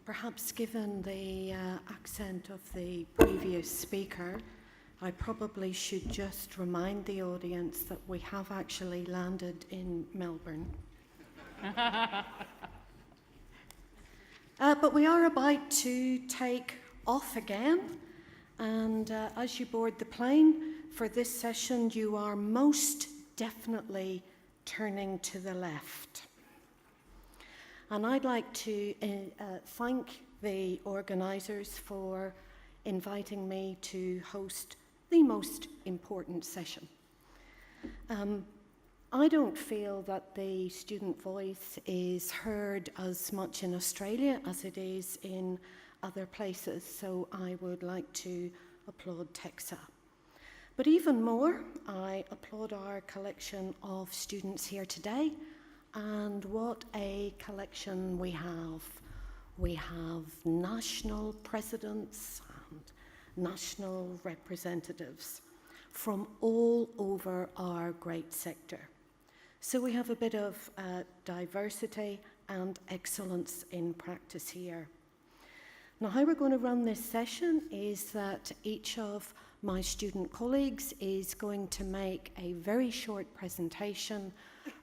Perhaps given the accent of the previous speaker, I probably should just remind the audience that we have actually landed in Melbourne. But we are about to take off again, and as you board the plane for this session, you are most definitely turning to the left. And I'd like to thank the organisers for inviting me to host the most important session. I don't feel that the student voice is heard as much in Australia as it is in other places, so I would like to applaud TEXA. But even more, I applaud our collection of students here today. And what a collection we have. We have national presidents and national representatives from all over our great sector. So we have a bit of diversity and excellence in practice here. Now, how we're going to run this session is that each of my student colleagues is going to make a very short presentation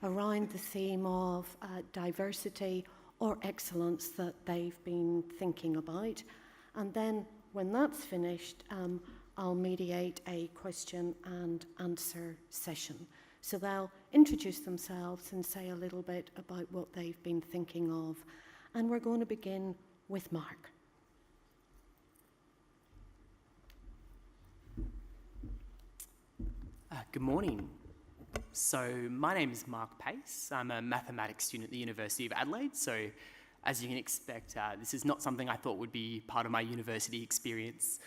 around the theme of diversity or excellence that they've been thinking about. And then when that's finished, I'll mediate a question and answer session. So they'll introduce themselves and say a little bit about what they've been thinking of. And we're going to begin with Mark. Good morning. So my name is Mark Pace. I'm a mathematics student at the University of Adelaide. So as you can expect, this is not something I thought would be part of my university experience.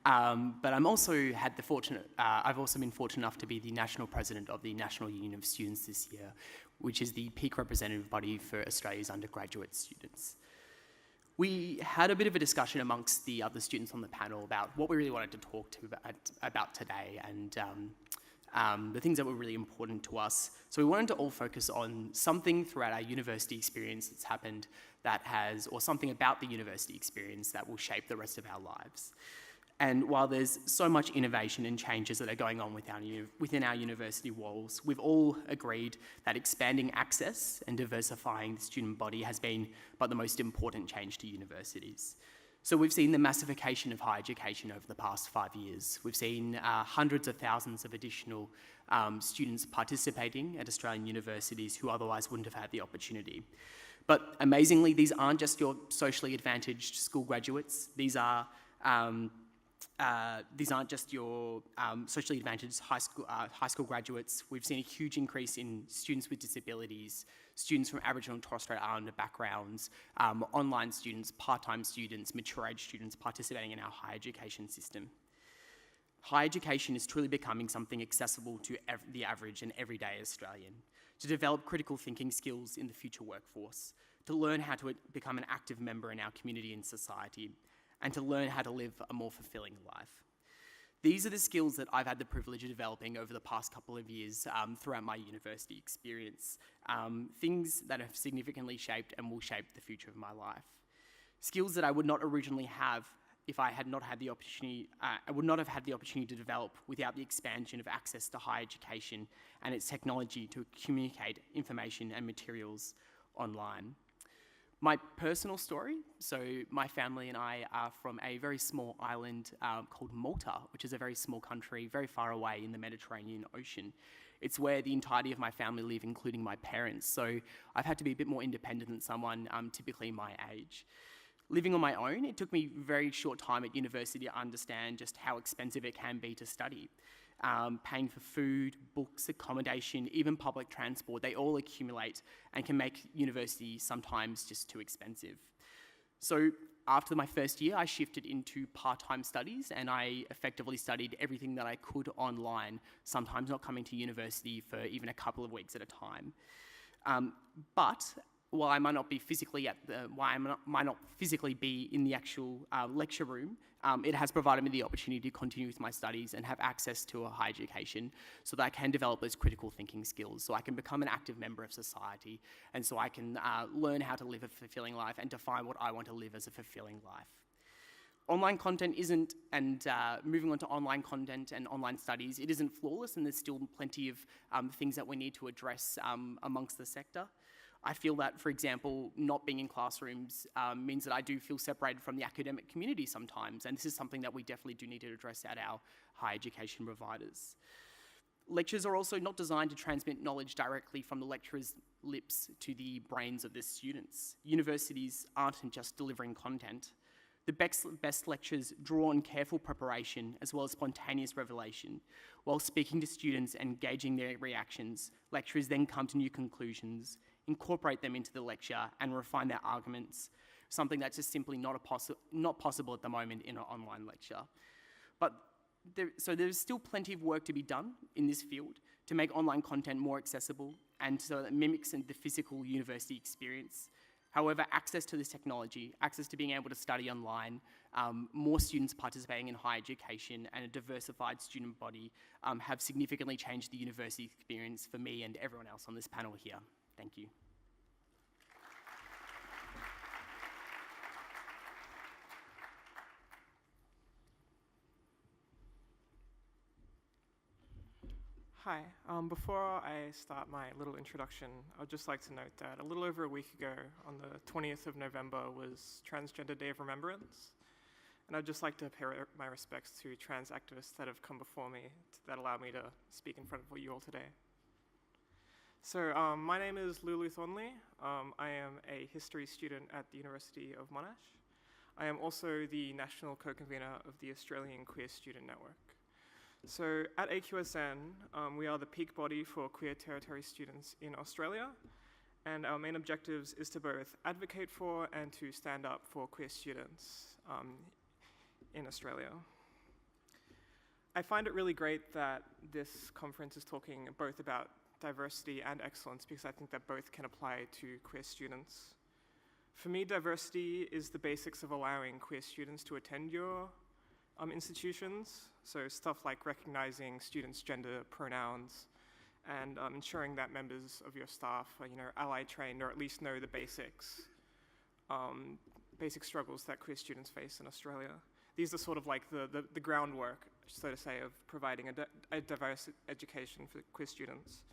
But I've also been fortunate enough to be the national president of the National Union of Students this year, which is the peak representative body for Australia's undergraduate students. We had a bit of a discussion amongst the other students on the panel about what we really wanted to talk about today and the things that were really important to us. So we wanted to all focus on something throughout our university experience that's happened or something about the university experience that will shape the rest of our lives. And while there's so much innovation and changes that are going on within our university walls, we've all agreed that expanding access and diversifying the student body has been but the most important change to universities. So we've seen the massification of higher education over the past 5 years. We've seen hundreds of thousands of additional students participating at Australian universities who otherwise wouldn't have had the opportunity. But amazingly, these aren't just your socially advantaged school graduates. These aren't just your socially advantaged high school graduates. We've seen a huge increase in students with disabilities, students from Aboriginal and Torres Strait Islander backgrounds, online students, part-time students, mature age students participating in our higher education system. Higher education is truly becoming something accessible to the average and everyday Australian, to develop critical thinking skills in the future workforce, to learn how to become an active member in our community and society, and to learn how to live a more fulfilling life. These are the skills that I've had the privilege of developing over the past couple of years throughout my university experience, things that have significantly shaped and will shape the future of my life. Skills that I would not originally have if I had not had the opportunity, I would not have had the opportunity to develop without the expansion of access to higher education and its technology to communicate information and materials online. My personal story, so my family and I are from a very small island called Malta, which is a very small country, very far away in the Mediterranean Ocean. It's where the entirety of my family live, including my parents, so I've had to be a bit more independent than someone typically my age. Living on my own, it took me a very short time at university to understand just how expensive it can be to study. Paying for food, books, accommodation, even public transport, they all accumulate and can make university sometimes just too expensive. So after my first year, I shifted into part-time studies and I effectively studied everything that I could online, sometimes not coming to university for even a couple of weeks at a time. But while I might not be physically might not physically be in the actual lecture room, it has provided me the opportunity to continue with my studies and have access to a higher education so that I can develop those critical thinking skills, so I can become an active member of society, and so I can learn how to live a fulfilling life and define what I want to live as a fulfilling life. Online content isn't, and moving on to online content and online studies, it isn't flawless, and there's still plenty of things that we need to address amongst the sector. I feel that, for example, not being in classrooms means that I do feel separated from the academic community sometimes, and this is something that we definitely do need to address at our higher education providers. Lectures are also not designed to transmit knowledge directly from the lecturer's lips to the brains of the students. Universities aren't just delivering content. The best lectures draw on careful preparation as well as spontaneous revelation. While speaking to students and gauging their reactions, lecturers then come to new conclusions, incorporate them into the lecture, and refine their arguments, something that's just simply not possible at the moment in an online lecture. So there's still plenty of work to be done in this field to make online content more accessible and so that it mimics the physical university experience. However, access to this technology, access to being able to study online, more students participating in higher education, and a diversified student body have significantly changed the university experience for me and everyone else on this panel here. Thank you. Hi. Before I start my little introduction, I'd just like to note that a little over a week ago, on the 20th of November, was Transgender Day of Remembrance. And I'd just like to pay my respects to trans activists that have come before me that allow me to speak in front of you all today. So my name is Lulu Thornley. I am a history student at the University of Monash. I am also the National Co-Convenor of the Australian Queer Student Network. So at AQSN, we are the peak body for queer Tertiary students in Australia, and our main objectives is to both advocate for and to stand up for queer students in Australia. I find it really great that this conference is talking both about diversity and excellence, because I think that both can apply to queer students. For me, diversity is the basics of allowing queer students to attend your institutions, so stuff like recognizing students' gender pronouns and ensuring that members of your staff are, ally trained or at least know the basics, basic struggles that queer students face in Australia. These are sort of like the groundwork, so to say, of providing a diverse education for queer students.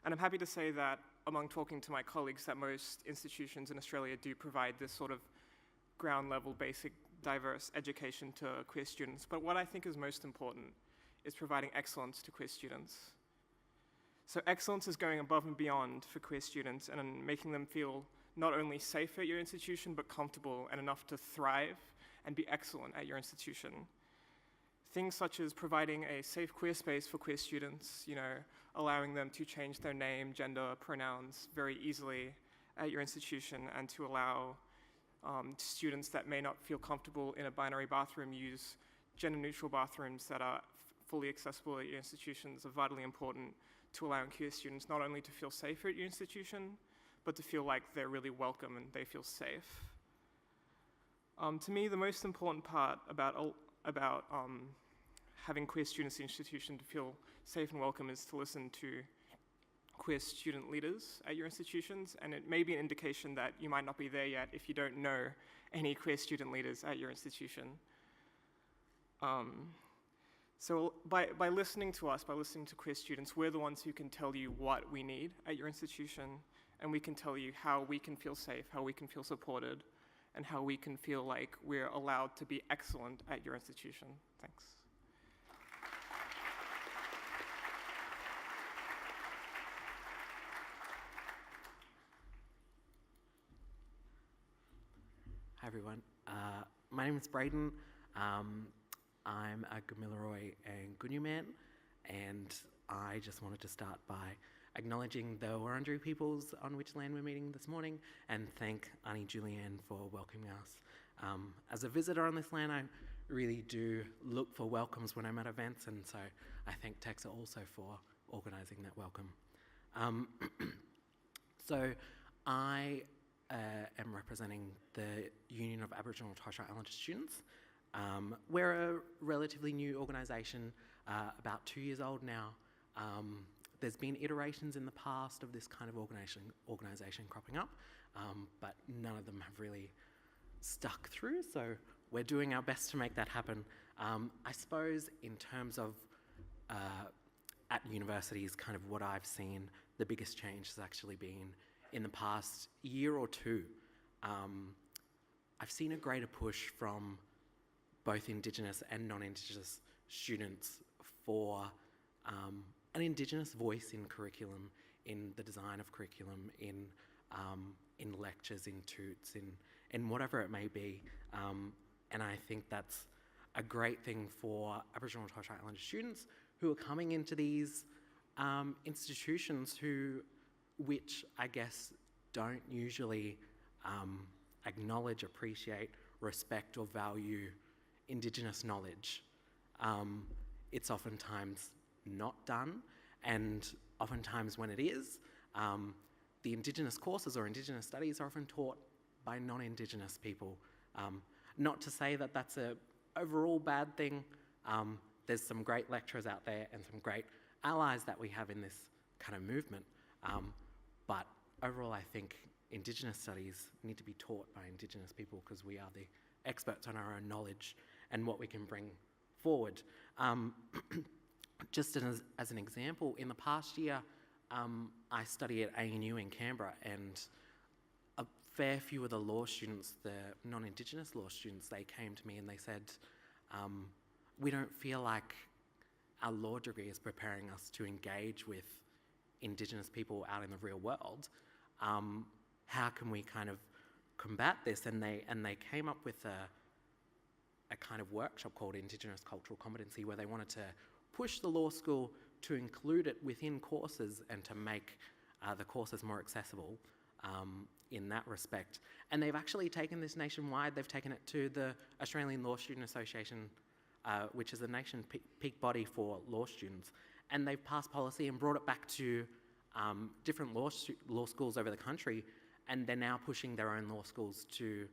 And I'm happy to say that among talking to my colleagues that most institutions in Australia do provide this sort of ground level basic diverse education to queer students, but what I think is most important is providing excellence to queer students. So excellence is going above and beyond for queer students and making them feel not only safe at your institution, but comfortable and enough to thrive and be excellent at your institution. Things such as providing a safe queer space for queer students, allowing them to change their name, gender, pronouns very easily at your institution, and to allow students that may not feel comfortable in a binary bathroom use gender-neutral bathrooms that are fully accessible at your institutions are vitally important to allowing queer students not only to feel safer at your institution, but to feel like they're really welcome and they feel safe. To me, the most important part about having queer students in the institution to feel safe and welcome is to listen to queer student leaders at your institutions, and it may be an indication that you might not be there yet if you don't know any queer student leaders at your institution. So by listening to us, by listening to queer students, we're the ones who can tell you what we need at your institution, and we can tell you how we can feel safe, how we can feel supported, and how we can feel like we're allowed to be excellent at your institution. Thanks. Hi everyone, my name is Braedyn. I'm a Gamilaroi and Goonyu man, and I just wanted to start by acknowledging the Wurundjeri peoples on which land we're meeting this morning, and thank Auntie Julianne for welcoming us. As a visitor on this land, I really do look for welcomes when I'm at events, and so I thank Texa also for organising that welcome. So I am representing the Union of Aboriginal and Torres Strait Islander Students. We're a relatively new organisation, about 2 years old now. There's been iterations in the past of this kind of organisation cropping up, but none of them have really stuck through, so we're doing our best to make that happen. I suppose in terms of at universities, kind of what I've seen, the biggest change has actually been in the past year or two. I've seen a greater push from both Indigenous and non-Indigenous students for an Indigenous voice in curriculum, in the design of curriculum, in lectures, in toots, in whatever it may be. And I think that's a great thing for Aboriginal and Torres Strait Islander students who are coming into these institutions which I guess don't usually acknowledge, appreciate, respect or value Indigenous knowledge. It's oftentimes not done, and oftentimes when it is, the Indigenous courses or Indigenous studies are often taught by non-Indigenous people. Not to say that that's a overall bad thing. There's some great lecturers out there and some great allies that we have in this kind of movement. But overall, I think Indigenous studies need to be taught by Indigenous people because we are the experts on our own knowledge and what we can bring forward. Just as an example, in the past year, I study at ANU in Canberra, and a fair few of the law students, the non-Indigenous law students, they came to me and they said, we don't feel like our law degree is preparing us to engage with Indigenous people out in the real world. How can we kind of combat this? And they came up with a kind of workshop called Indigenous Cultural Competency, where they wanted to push the law school to include it within courses and to make the courses more accessible in that respect. And they've actually taken this nationwide. They've taken it to the Australian Law Student Association, which is a nation peak body for law students. And they've passed policy and brought it back to different law schools over the country, and they're now pushing their own law schools to,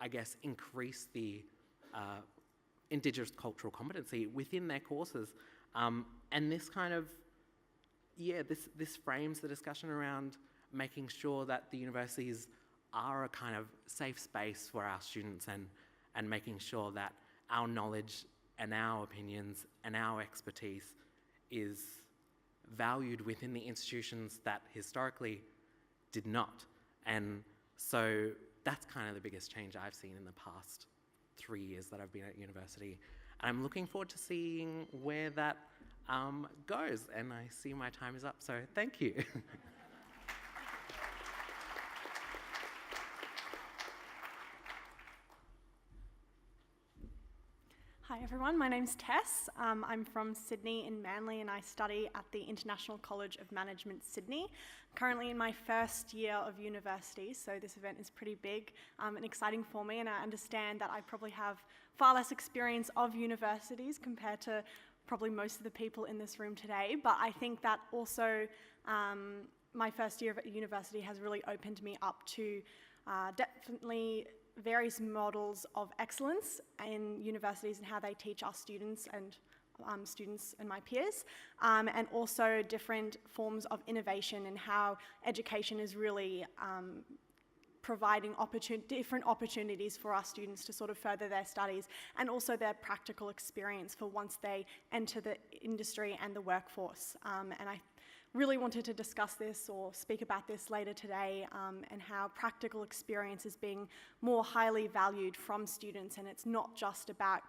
I guess, increase the Indigenous cultural competency within their courses. And this kind of, this frames the discussion around making sure that the universities are a kind of safe space for our students, and making sure that our knowledge and our opinions and our expertise is valued within the institutions that historically did not. And so that's kind of the biggest change I've seen in the past 3 years that I've been at university. I'm looking forward to seeing where that goes, and I see my time is up, so thank you. Hi everyone, my name's Tess. I'm from Sydney in Manly, and I study at the International College of Management, Sydney. Currently in my first year of university, so this event is pretty big and exciting for me, and I understand that I probably have far less experience of universities compared to probably most of the people in this room today, but I think that also my first year of university has really opened me up to definitely various models of excellence in universities and how they teach our students and my peers, and also different forms of innovation and how education is really providing different opportunities for our students to sort of further their studies and also their practical experience for once they enter the industry and the workforce. And I really wanted to discuss this or speak about this later today, and how practical experience is being more highly valued from students, and it's not just about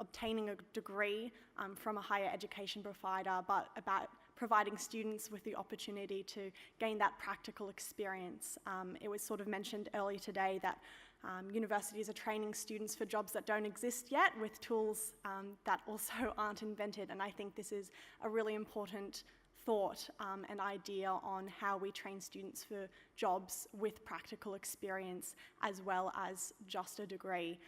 obtaining a degree from a higher education provider, but about providing students with the opportunity to gain that practical experience. It was sort of mentioned earlier today that universities are training students for jobs that don't exist yet with tools that also aren't invented, and I think this is a really important thought and idea on how we train students for jobs with practical experience as well as just a degree.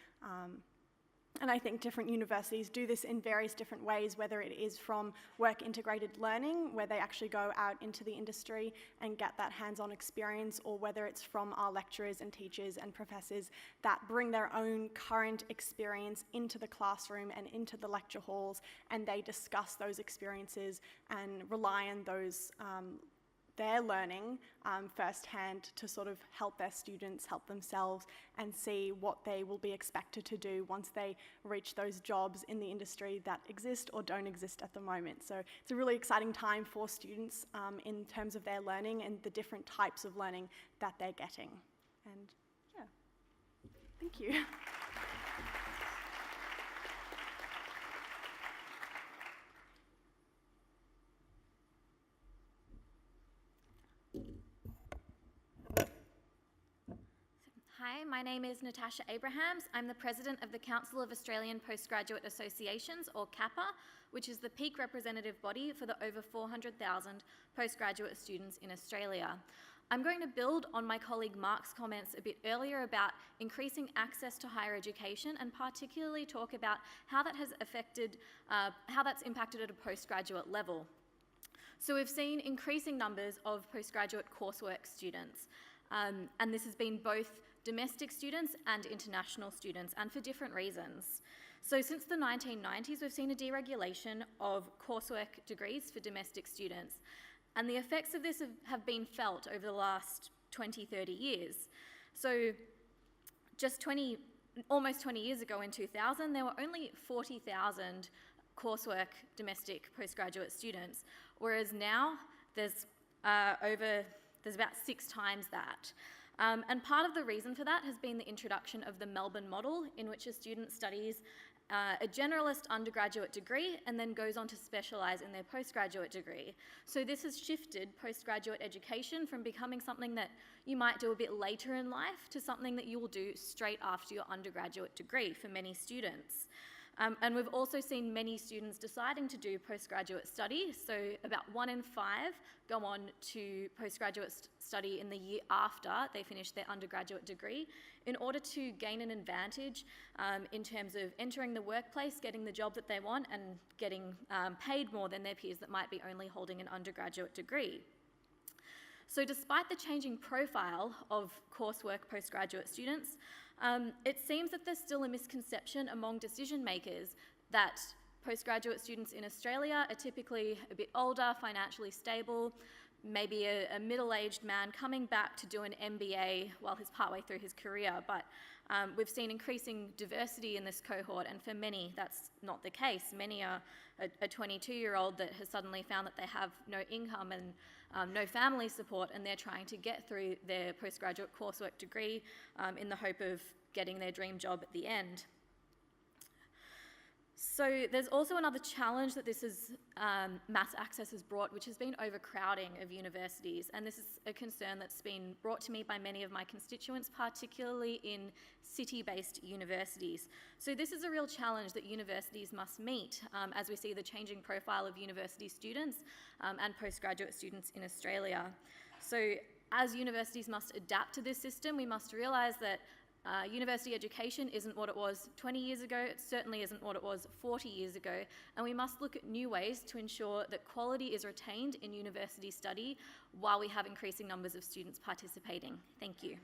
And I think different universities do this in various different ways, whether it is from work integrated learning, where they actually go out into the industry and get that hands-on experience, or whether it's from our lecturers and teachers and professors that bring their own current experience into the classroom and into the lecture halls, and they discuss those experiences and rely on those their learning firsthand to sort of help their students, help themselves, and see what they will be expected to do once they reach those jobs in the industry that exist or don't exist at the moment. So it's a really exciting time for students in terms of their learning and the different types of learning that they're getting. And yeah, thank you. Hi, my name is Natasha Abrahams. I'm the President of the Council of Australian Postgraduate Associations, or CAPA, which is the peak representative body for the over 400,000 postgraduate students in Australia. I'm going to build on my colleague Mark's comments a bit earlier about increasing access to higher education, and particularly talk about how that has affected, how that's impacted at a postgraduate level. So we've seen increasing numbers of postgraduate coursework students, and this has been both domestic students and international students, and for different reasons. So since the 1990s, we've seen a deregulation of coursework degrees for domestic students, and the effects of this have been felt over the last 20, 30 years. So just almost 20 years ago in 2000, there were only 40,000 coursework domestic postgraduate students, whereas now there's about 6 times that. And part of the reason for that has been the introduction of the Melbourne model, in which a student studies a generalist undergraduate degree and then goes on to specialise in their postgraduate degree. So this has shifted postgraduate education from becoming something that you might do a bit later in life to something that you will do straight after your undergraduate degree for many students. And we've also seen many students deciding to do postgraduate study. So about 1 in 5 go on to postgraduate study in the year after they finish their undergraduate degree in order to gain an advantage in terms of entering the workplace, getting the job that they want, and getting paid more than their peers that might be only holding an undergraduate degree. So despite the changing profile of coursework postgraduate students, it seems that there's still a misconception among decision makers that postgraduate students in Australia are typically a bit older, financially stable, maybe a middle-aged man coming back to do an MBA while he's partway through his career. But we've seen increasing diversity in this cohort, and for many that's not the case. Many are a 22-year-old that has suddenly found that they have no income and no family support, and they're trying to get through their postgraduate coursework degree in the hope of getting their dream job at the end. So there's also another challenge that this is mass access has brought, which has been overcrowding of universities, and this is a concern that's been brought to me by many of my constituents, particularly in city-based universities. So this is a real challenge that universities must meet as we see the changing profile of university students and postgraduate students in Australia. So as universities must adapt to this system, we must realise that university education isn't what it was 20 years ago, it certainly isn't what it was 40 years ago, and we must look at new ways to ensure that quality is retained in university study while we have increasing numbers of students participating. Thank you.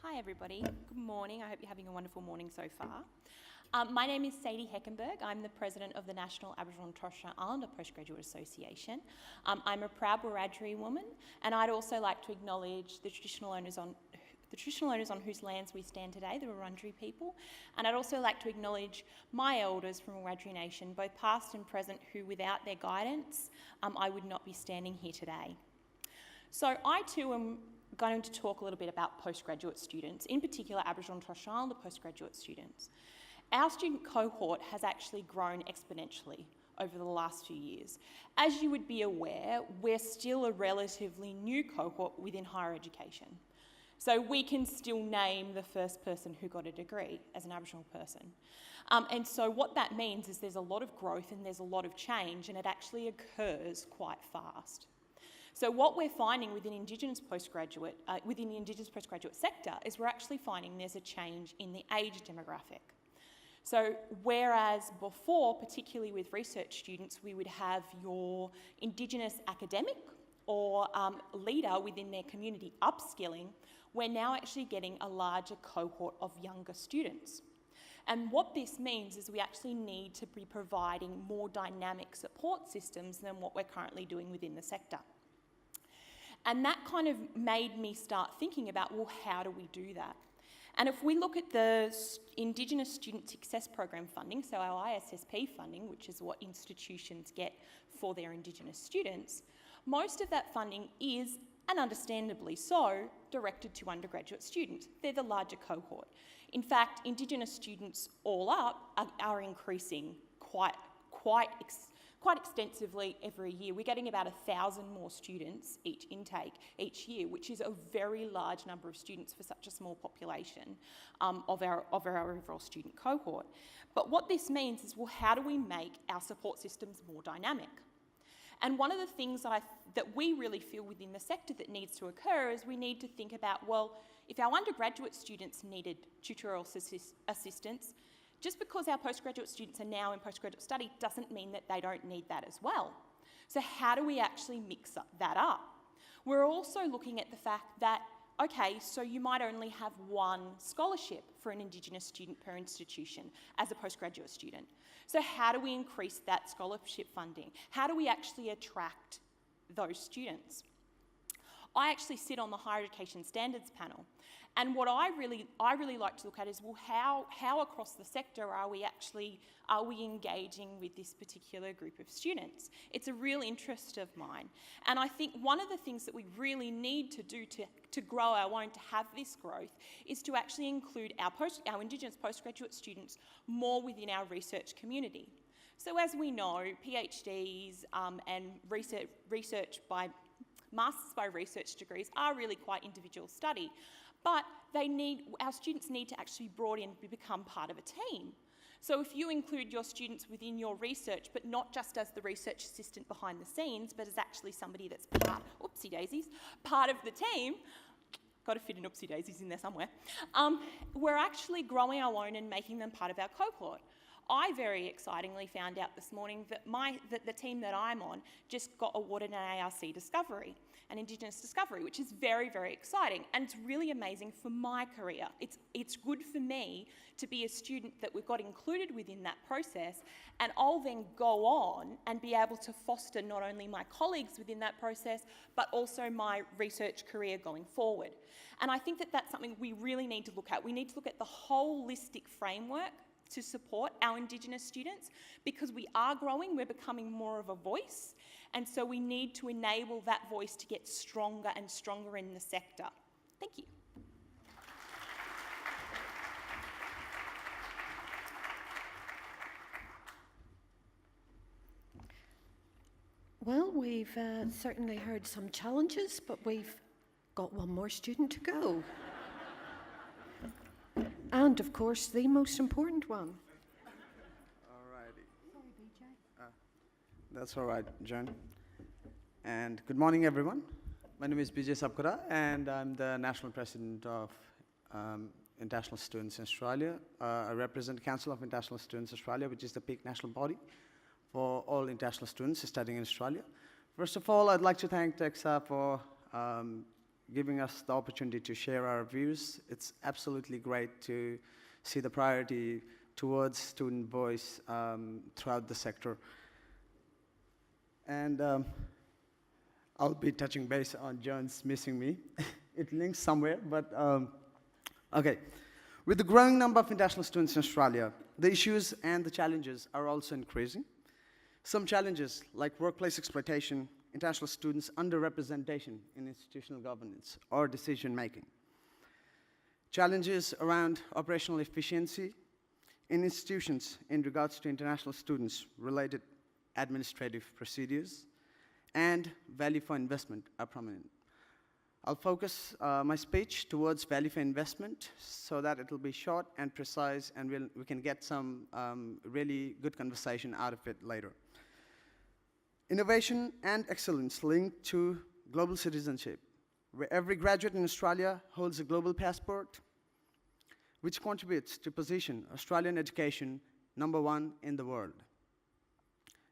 Hi everybody, good morning. I hope you're having a wonderful morning so far. My name is Sadie Heckenberg. I'm the President of the National Aboriginal and Torres Strait Islander Postgraduate Association. I'm a proud Wiradjuri woman, and I'd also like to acknowledge the traditional owners on whose lands we stand today, the Wurundjeri people. And I'd also like to acknowledge my elders from Wiradjuri Nation, both past and present, who without their guidance, I would not be standing here today. So I too am going to talk a little bit about postgraduate students, in particular Aboriginal and Torres Strait Islander postgraduate students. Our student cohort has actually grown exponentially over the last few years. As you would be aware, we're still a relatively new cohort within higher education. So we can still name the first person who got a degree as an Aboriginal person. And so what that means is there's a lot of growth and there's a lot of change, and it actually occurs quite fast. So what we're finding within the Indigenous postgraduate sector is we're actually finding there's a change in the age demographic. So whereas before, particularly with research students, we would have your Indigenous academic or leader within their community upskilling, we're now actually getting a larger cohort of younger students. And what this means is we actually need to be providing more dynamic support systems than what we're currently doing within the sector. And that kind of made me start thinking about, well, how do we do that? And if we look at the Indigenous Student Success Program funding, so our ISSP funding, which is what institutions get for their Indigenous students, most of that funding is, and understandably so, directed to undergraduate students. They're the larger cohort. In fact, Indigenous students all up are increasing quite extensively every year. We're getting about 1,000 more students each intake each year, which is a very large number of students for such a small population of our overall student cohort. But what this means is, well, how do we make our support systems more dynamic? And one of the things that we really feel within the sector that needs to occur is we need to think about, well, if our undergraduate students needed tutorial assistance, just because our postgraduate students are now in postgraduate study doesn't mean that they don't need that as well. So how do we actually mix that up? We're also looking at the fact that, okay, so you might only have one scholarship for an Indigenous student per institution as a postgraduate student. So how do we increase that scholarship funding? How do we actually attract those students? I actually sit on the Higher Education Standards panel, and what I really like to look at is, well, how across the sector are we engaging with this particular group of students? It's a real interest of mine, and I think one of the things that we really need to do to grow our own, to have this growth, is to actually include our Indigenous postgraduate students more within our research community. So as we know, PhDs and research by Masters by Research degrees are really quite individual study, but our students need to actually be brought in to become part of a team. So if you include your students within your research, but not just as the research assistant behind the scenes, but as actually somebody that's part of the team, got to fit an oopsie daisies in there somewhere, we're actually growing our own and making them part of our cohort. I very excitingly found out this morning that the team that I'm on just got awarded an ARC discovery, an Indigenous discovery, which is very, very exciting, and it's really amazing for my career. It's good for me to be a student that we've got included within that process, and I'll then go on and be able to foster not only my colleagues within that process, but also my research career going forward. And I think that that's something we really need to look at. We need to look at the holistic framework to support our Indigenous students, because we are growing, we're becoming more of a voice, and so we need to enable that voice to get stronger and stronger in the sector. Thank you. Well, we've certainly heard some challenges, but we've got one more student to go. And, of course, the most important one. All righty. Sorry, Bijay. That's all right, Joanne. And good morning, everyone. My name is Bijay Sapkota, and I'm the National President of International Students in Australia. I represent the Council of International Students Australia, which is the peak national body for all international students studying in Australia. First of all, I'd like to thank TEXA for giving us the opportunity to share our views. It's absolutely great to see the priority towards student voice throughout the sector. And I'll be touching base on John's missing me. It links somewhere, but okay. With the growing number of international students in Australia, the issues and the challenges are also increasing. Some challenges, like workplace exploitation, international students' underrepresentation in institutional governance or decision-making. Challenges around operational efficiency in institutions in regards to international students-related administrative procedures, and value for investment are prominent. I'll focus my speech towards value for investment so that it will be short and precise, and we can get some really good conversation out of it later. Innovation and excellence linked to global citizenship, where every graduate in Australia holds a global passport, which contributes to position Australian education #1 in the world.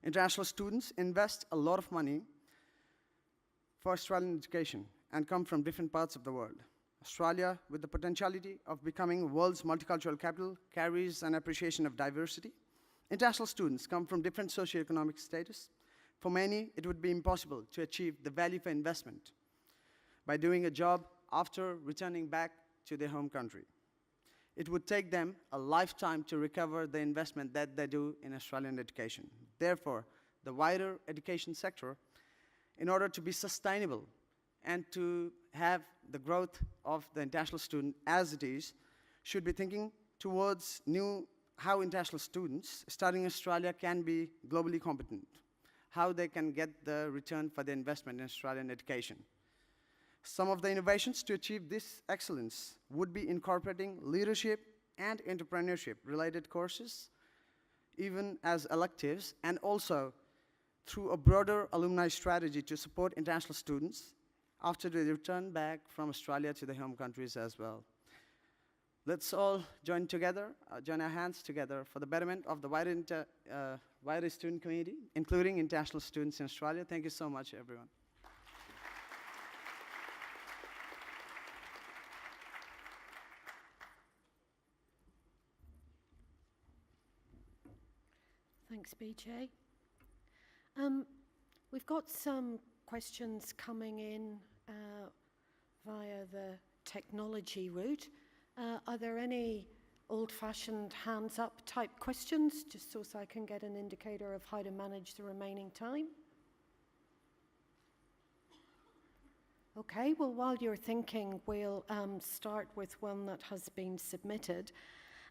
International students invest a lot of money for Australian education and come from different parts of the world. Australia, with the potentiality of becoming the world's multicultural capital, carries an appreciation of diversity. International students come from different socioeconomic status. For many, it would be impossible to achieve the value for investment by doing a job after returning back to their home country. It would take them a lifetime to recover the investment that they do in Australian education. Therefore, the wider education sector, in order to be sustainable and to have the growth of the international student as it is, should be thinking towards how international students studying in Australia can be globally competent, how they can get the return for their investment in Australian education. Some of the innovations to achieve this excellence would be incorporating leadership and entrepreneurship related courses, even as electives, and also through a broader alumni strategy to support international students after they return back from Australia to their home countries as well. Let's all join our hands together for the betterment of the wider student community, including international students in Australia. Thank you so much, everyone. Thanks, Bijay. We've got some questions coming in via the technology route. Are there any old-fashioned hands-up type questions, just so I can get an indicator of how to manage the remaining time? Okay, well, while you're thinking, we'll start with one that has been submitted.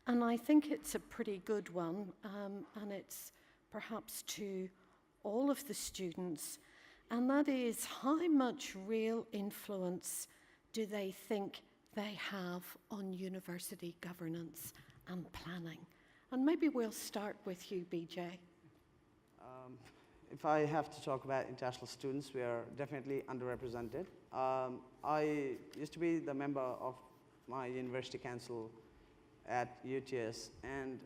And I think it's a pretty good one, and it's perhaps to all of the students, and that is, how much real influence do they think they have on university governance and planning? And maybe we'll start with you, Bijay. If I have to talk about international students, we are definitely underrepresented. I used to be the member of my university council at UTS, and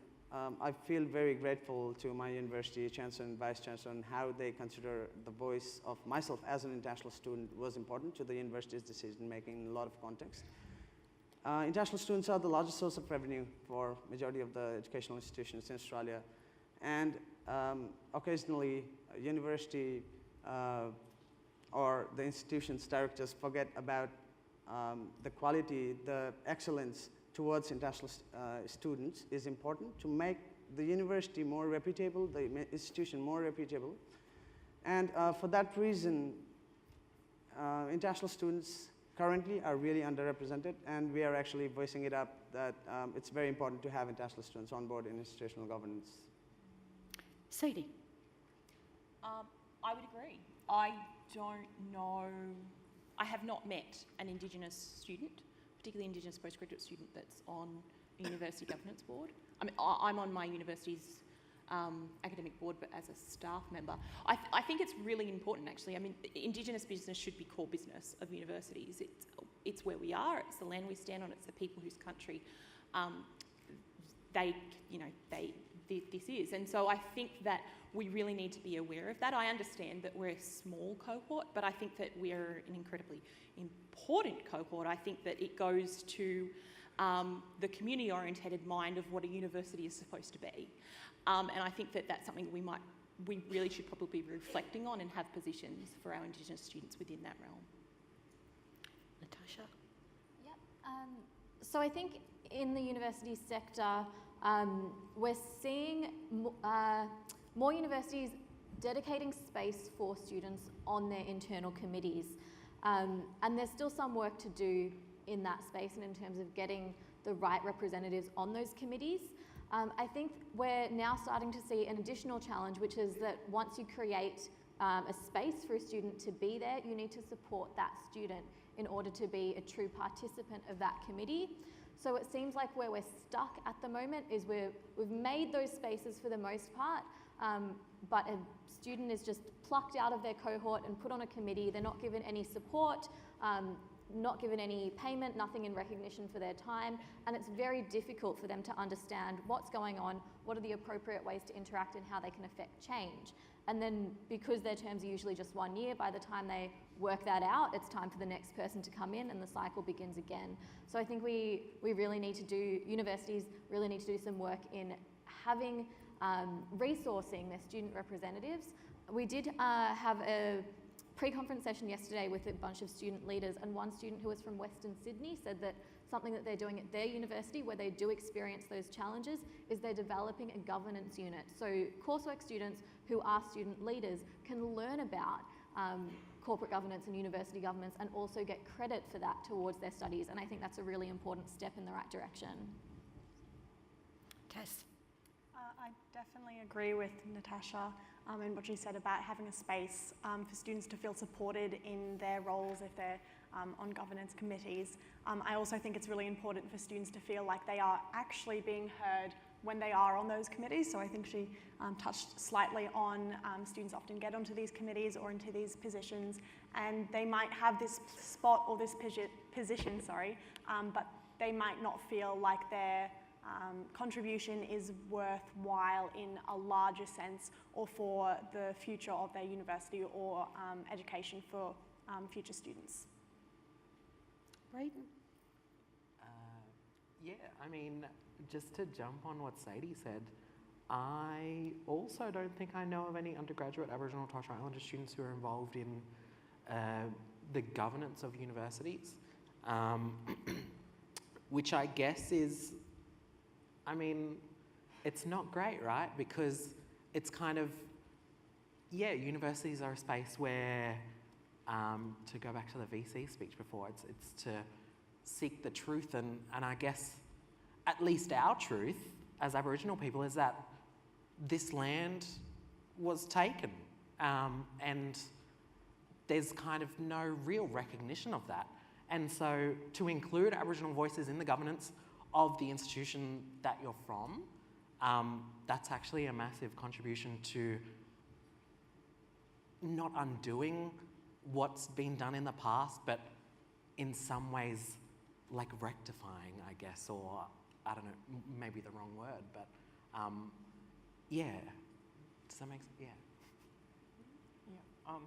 I feel very grateful to my university chancellor and vice-chancellor on how they consider the voice of myself as an international student was important to the university's decision-making in a lot of contexts. International students are the largest source of revenue for majority of the educational institutions in Australia, and occasionally a university or the institution's directors forget about the quality, the excellence towards international students is important to make the university more reputable, the institution more reputable. And for that reason, international students currently are really underrepresented, and we are actually voicing it up that it's very important to have international students on board in institutional governance. Sadie. I would agree. I don't know, I have not met an Indigenous student, particularly Indigenous postgraduate student, that's on a university governance board. I mean, I'm on my university's academic board, but as a staff member. I think it's really important, actually. I mean, Indigenous business should be core business of universities. It's where we are, it's the land we stand on, it's the people whose country this is. And so I think that we really need to be aware of that. I understand that we're a small cohort, but I think that we're an incredibly important cohort. I think that it goes to the community-orientated mind of what a university is supposed to be. And I think that that's something we really should probably be reflecting on and have positions for our Indigenous students within that realm. Natasha? Yep. So I think in the university sector, we're seeing more universities dedicating space for students on their internal committees. And there's still some work to do in that space and in terms of getting the right representatives on those committees. I think we're now starting to see an additional challenge, which is that once you create a space for a student to be there, you need to support that student in order to be a true participant of that committee. So it seems like where we're stuck at the moment is we've made those spaces for the most part, but a student is just plucked out of their cohort and put on a committee. They're not given any support, not given any payment, nothing in recognition for their time, and it's very difficult for them to understand what's going on, what are the appropriate ways to interact and how they can affect change. And then because their terms are usually just 1 year, by the time they work that out, it's time for the next person to come in and the cycle begins again. So I think we really need to do, universities really need to do some work in having, resourcing their student representatives. We did have a pre-conference session yesterday with a bunch of student leaders, and one student who was from Western Sydney said that something that they're doing at their university where they do experience those challenges is they're developing a governance unit. So coursework students who are student leaders can learn about corporate governance and university governance and also get credit for that towards their studies, and I think that's a really important step in the right direction. Tess? I definitely agree with Natasha and what she said about having a space for students to feel supported in their roles if they're on governance committees. I also think it's really important for students to feel like they are actually being heard when they are on those committees. So I think she touched slightly on students often get onto these committees or into these positions, and they might have this spot or this position, but they might not feel like their contribution is worthwhile in a larger sense or for the future of their university or education for future students. Braedyn? Yeah, I mean, just to jump on what Sadie said, I also don't think I know of any undergraduate Aboriginal and Torres Strait Islander students who are involved in the governance of universities, which I guess is, I mean, it's not great, right? Because it's kind of, yeah, universities are a space where, to go back to the VC speech before, it's to seek the truth, and I guess at least our truth as Aboriginal people is that this land was taken, and there's kind of no real recognition of that. And so to include Aboriginal voices in the governance of the institution that you're from, that's actually a massive contribution to not undoing what's been done in the past, but in some ways like rectifying, I guess, or I don't know, maybe the wrong word, but yeah. Does that make sense? Yeah.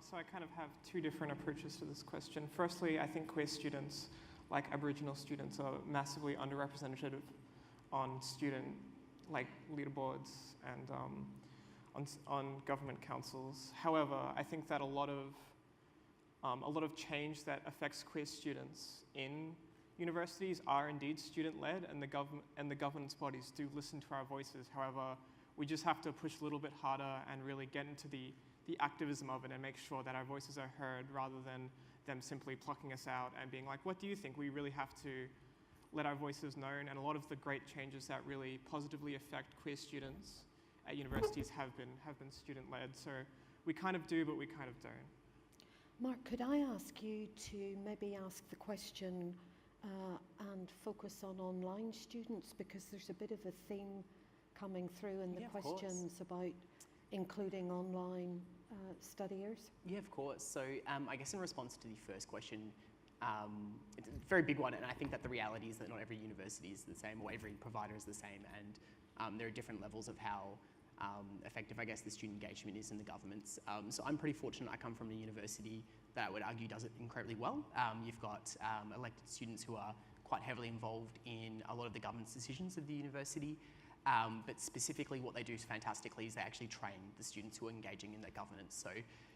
So I kind of have two different approaches to this question. Firstly, I think queer students, like Aboriginal students, are massively underrepresented on student leaderboards and on government councils. However, I think that a lot of change that affects queer students in universities are indeed student-led, and the governance bodies do listen to our voices. However, we just have to push a little bit harder and really get into the activism of it and make sure that our voices are heard rather than them simply plucking us out and being like, what do you think? We really have to let our voices known, and a lot of the great changes that really positively affect queer students at universities have been student-led. So we kind of do, but we kind of don't. Mark, could I ask you to maybe ask the question and focus on online students, because there's a bit of a theme coming through in the questions about including online studiers? Yeah, of course. So I guess in response to the first question, it's a very big one, and I think that the reality is that not every university is the same or every provider is the same, and there are different levels of how effective, I guess, the student engagement is in the governments. So I'm pretty fortunate I come from a university that I would argue does it incredibly well. You've got elected students who are quite heavily involved in a lot of the governance decisions of the university. But specifically what they do fantastically is they actually train the students who are engaging in their governance. So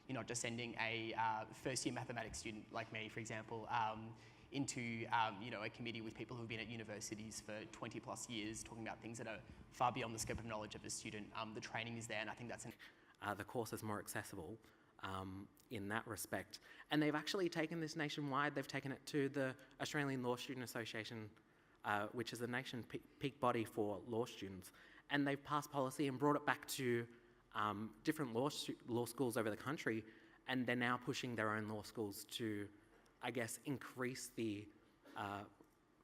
you're not just sending a first-year mathematics student like me, for example, into a committee with people who've been at universities for 20 plus years talking about things that are far beyond the scope of knowledge of a student. The training is there, and I think that's the course is more accessible in that respect. And they've actually taken this nationwide. They've taken it to the Australian Law Student Association, which is a nation peak body for law students. And they've passed policy and brought it back to different law schools over the country, and they're now pushing their own law schools to I guess, increase the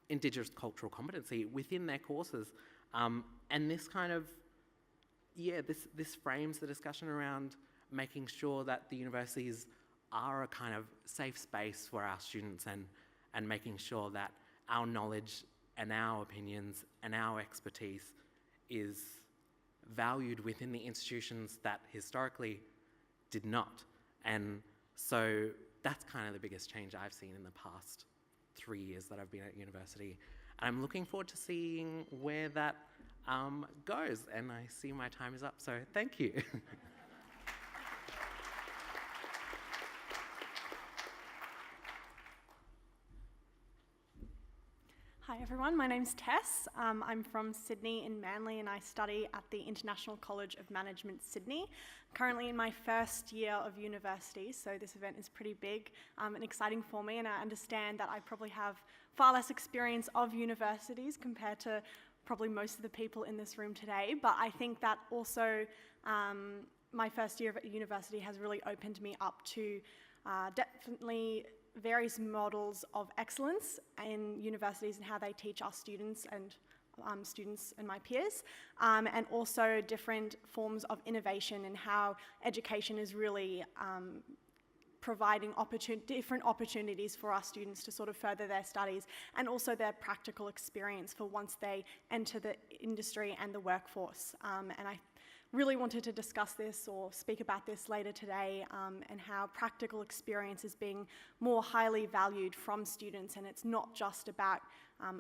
Indigenous cultural competency within their courses. And this kind of, this frames the discussion around making sure that the universities are a kind of safe space for our students, and making sure that our knowledge and our opinions and our expertise is valued within the institutions that historically did not. And so that's kind of the biggest change I've seen in the past 3 years that I've been at university. And I'm looking forward to seeing where that goes. And I see my time is up, so thank you. Hi everyone, my name's Tess. I'm from Sydney in Manly, and I study at the International College of Management, Sydney. Currently in my first year of university, so this event is pretty big and exciting for me, and I understand that I probably have far less experience of universities compared to probably most of the people in this room today, but I think that also my first year of university has really opened me up to definitely various models of excellence in universities and how they teach our students and my peers, and also different forms of innovation and how education is really providing different opportunities for our students to sort of further their studies, and also their practical experience for once they enter the industry and the workforce. And I really wanted to discuss this or speak about this later today, and how practical experience is being more highly valued from students, and it's not just about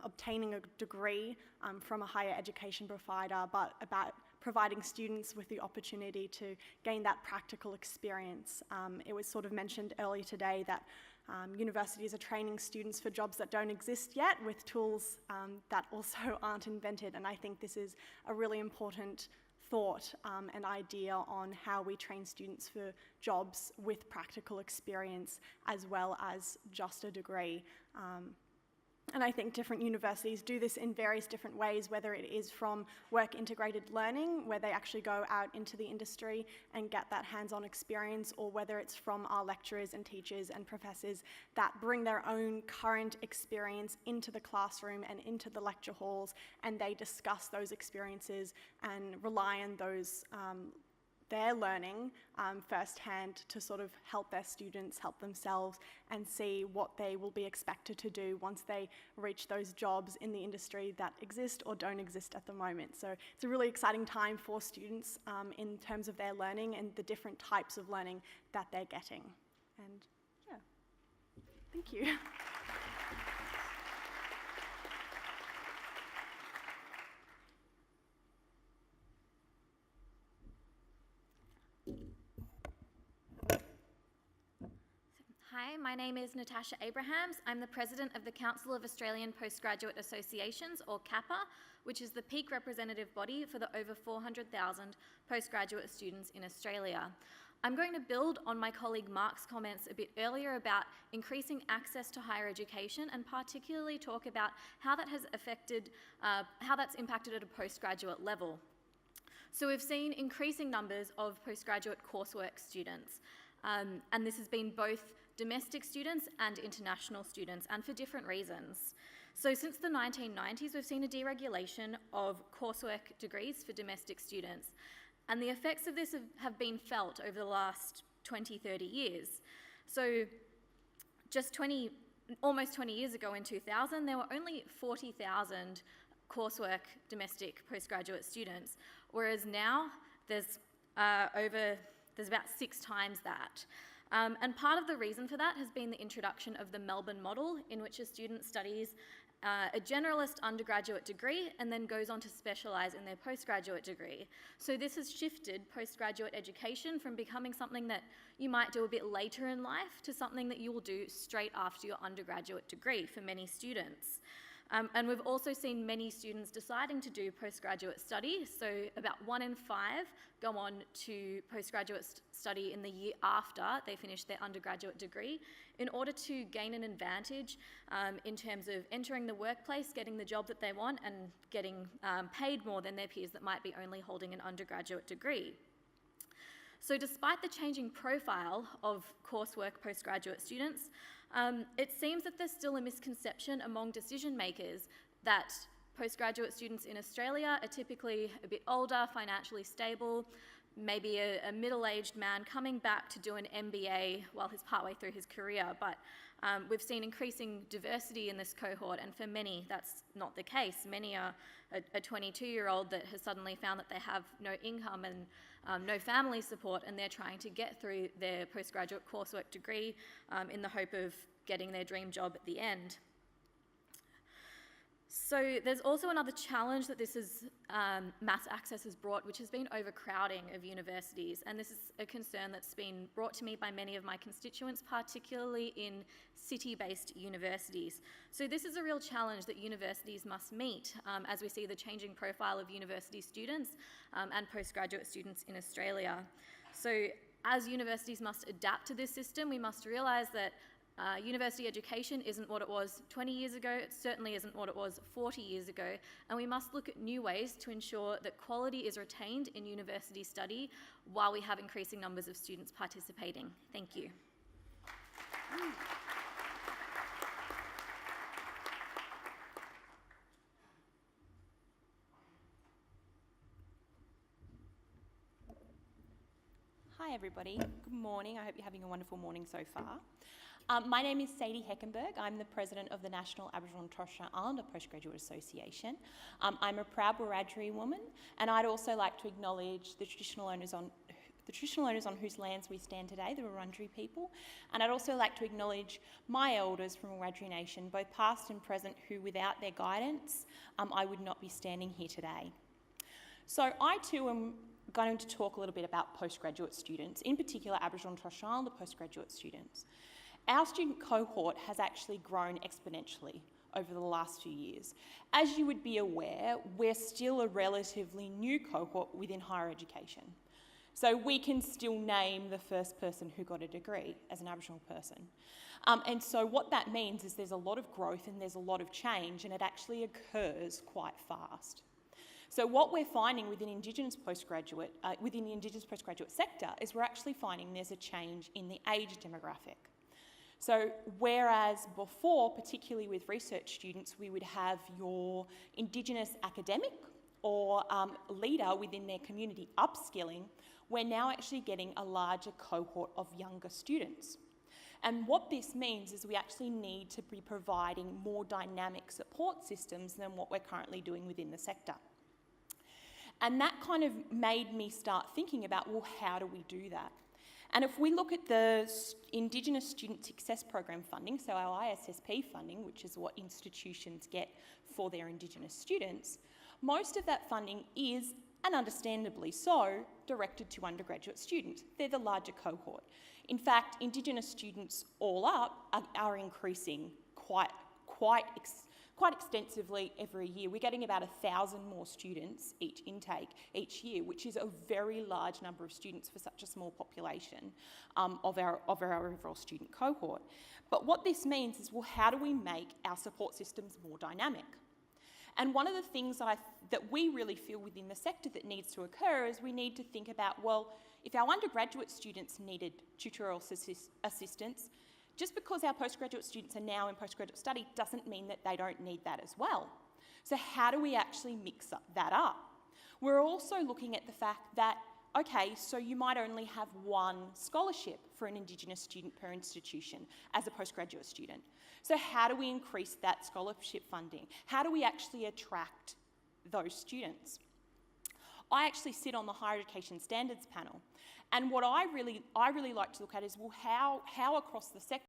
obtaining a degree from a higher education provider, but about providing students with the opportunity to gain that practical experience. It was sort of mentioned earlier today that universities are training students for jobs that don't exist yet with tools that also aren't invented, and I think this is a really important thought and idea on how we train students for jobs with practical experience as well as just a degree. And I think different universities do this in various different ways, whether it is from work-integrated learning, where they actually go out into the industry and get that hands-on experience, or whether it's from our lecturers and teachers and professors that bring their own current experience into the classroom and into the lecture halls, and they discuss those experiences and rely on those their learning firsthand to sort of help their students, help themselves, and see what they will be expected to do once they reach those jobs in the industry that exist or don't exist at the moment. So it's a really exciting time for students in terms of their learning and the different types of learning that they're getting. And yeah, thank you. Hi, my name is Natasha Abrahams. I'm the President of the Council of Australian Postgraduate Associations, or CAPA, which is the peak representative body for the over 400,000 postgraduate students in Australia. I'm going to build on my colleague Mark's comments a bit earlier about increasing access to higher education, and particularly talk about how that has affected, how that's impacted at a postgraduate level. So we've seen increasing numbers of postgraduate coursework students, and this has been both domestic students and international students, and for different reasons. So since the 1990s, we've seen a deregulation of coursework degrees for domestic students, and the effects of this have been felt over the last 20, 30 years. So just almost 20 years ago in 2000, there were only 40,000 coursework domestic postgraduate students, whereas now there's about 6 times that. And part of the reason for that has been the introduction of the Melbourne model, in which a student studies a generalist undergraduate degree and then goes on to specialise in their postgraduate degree. So this has shifted postgraduate education from becoming something that you might do a bit later in life to something that you will do straight after your undergraduate degree for many students. And we've also seen many students deciding to do postgraduate study, so about 1 in 5 go on to postgraduate study in the year after they finish their undergraduate degree in order to gain an advantage in terms of entering the workplace, getting the job that they want, and getting paid more than their peers that might be only holding an undergraduate degree. So despite the changing profile of coursework postgraduate students, It seems that there's still a misconception among decision makers that postgraduate students in Australia are typically a bit older, financially stable, maybe a middle-aged man coming back to do an MBA while he's partway through his career. But we've seen increasing diversity in this cohort, and for many that's not the case. Many are a 22-year-old that has suddenly found that they have no income and no family support, and they're trying to get through their postgraduate coursework degree in the hope of getting their dream job at the end. So there's also another challenge that this mass access has brought, which has been overcrowding of universities. And this is a concern that's been brought to me by many of my constituents, particularly in city-based universities. So this is a real challenge that universities must meet as we see the changing profile of university students and postgraduate students in Australia. So as universities must adapt to this system, we must realise that university education isn't what it was 20 years ago, it certainly isn't what it was 40 years ago, and we must look at new ways to ensure that quality is retained in university study while we have increasing numbers of students participating. Thank you. Hi everybody, good morning. I hope you're having a wonderful morning so far. My name is Sadie Heckenberg. I'm the President of the National Aboriginal and Torres Strait Islander Postgraduate Association. I'm a proud Wiradjuri woman, and I'd also like to acknowledge the traditional owners on whose lands we stand today, the Wurundjeri people. And I'd also like to acknowledge my elders from Wiradjuri Nation, both past and present, who without their guidance, I would not be standing here today. So I too am going to talk a little bit about postgraduate students, in particular Aboriginal and Torres Strait Islander postgraduate students. Our student cohort has actually grown exponentially over the last few years. As you would be aware, we're still a relatively new cohort within higher education. So we can still name the first person who got a degree as an Aboriginal person. And so what that means is there's a lot of growth and there's a lot of change, and it actually occurs quite fast. So what we're finding within Indigenous postgraduate, within the Indigenous postgraduate sector is we're actually finding there's a change in the age demographic. So whereas before, particularly with research students, we would have your Indigenous academic or leader within their community upskilling, we're now actually getting a larger cohort of younger students. And what this means is we actually need to be providing more dynamic support systems than what we're currently doing within the sector. And that kind of made me start thinking about, well, how do we do that? And if we look at the Indigenous Student Success Program funding, so our ISSP funding, which is what institutions get for their Indigenous students, most of that funding is, and understandably so, directed to undergraduate students. They're the larger cohort. In fact, Indigenous students all up are increasing quite extensively every year. We're getting about 1,000 more students each intake each year, which is a very large number of students for such a small population of our overall student cohort. But what this means is, well, how do we make our support systems more dynamic? And one of the things that we really feel within the sector that needs to occur is we need to think about, well, if our undergraduate students needed tutorial assistance, just because our postgraduate students are now in postgraduate study doesn't mean that they don't need that as well. So how do we actually mix that up? We're also looking at the fact that, okay, so you might only have one scholarship for an Indigenous student per institution as a postgraduate student. So how do we increase that scholarship funding? How do we actually attract those students? I actually sit on the Higher Education Standards panel, and what I really like to look at is, well, how across the sector